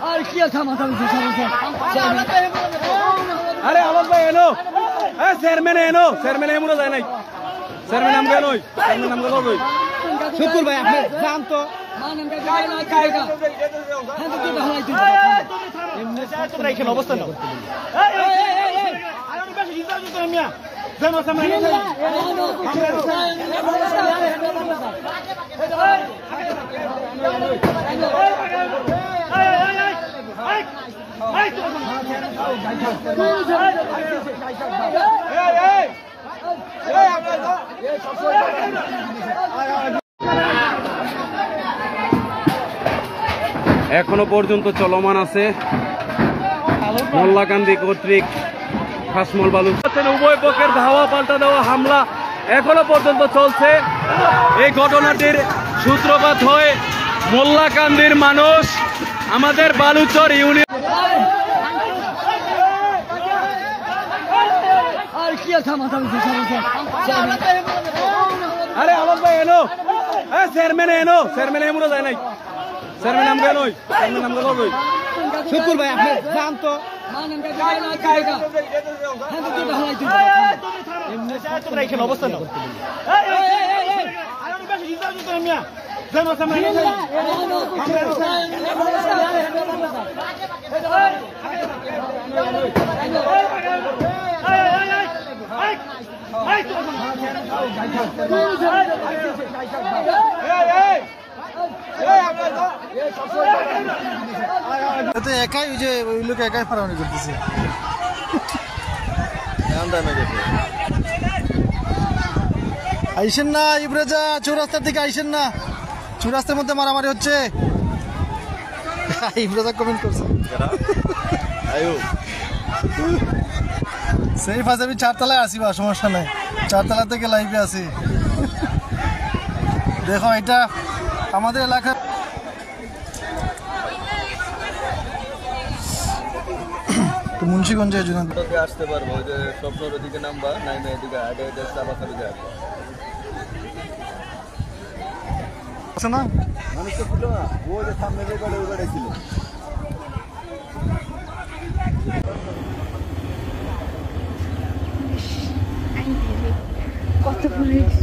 আর কি আছে মাথা আরে আওয়াজ ভাই এনো চেয়ারম্যান এনো চেয়ারম্যান এমন যায় নাই চেয়ারম্যান নাম কেন চেয়ারম্যান নাম কেন শুকুর ভাই আপনি জান তো অবস্থা না এখনো পর্যন্ত চলমান আছে মোল্লাকান্দি কর্তৃক খাসমল বালু উভয় পক্ষের ধাওয়া পাল্টা দেওয়া হামলা এখনো পর্যন্ত চলছে। এই ঘটনাটির সূত্রপাত হয় মোল্লাকান্দির মানুষ আমাদের বালুচর ইউনিয়ন। আর কি আছে মাথা আরে আওয়াজ ভাই এনো চেয়ারম্যান এনো চেয়ারম্যান এমন যায় নাই চেয়ারম্যান নাম কেন চেয়ারম্যান নাম কেন শুকুর ভাই আপনি জান তো অবস্থা না একাই ওই যে ওই লোক একাই ফারানি করতেছে আইসেন না ইব্রাজা চৌরাস্তার দিকে আইসেন না চৌরাস্তার মধ্যে মারামারি হচ্ছে ইব্রাজা কমেন্ট করছে সেই ফাঁসে আমি 4 তলায় আসি বা সমস্যা নাই 4 তলা থেকে লাইভে আসি দেখো এটা আমাদের এলাকার তো মুন্সিগঞ্জে আসতে পারবো যে স্বপ্নর ওদিকে নামবা নাইমে এদিকে আগে চাবাখালি যায় না মানুষ তো ছিল না ও যে সামনে যে গাড়ি ওই গাড়ি ছিল কত পুলিশ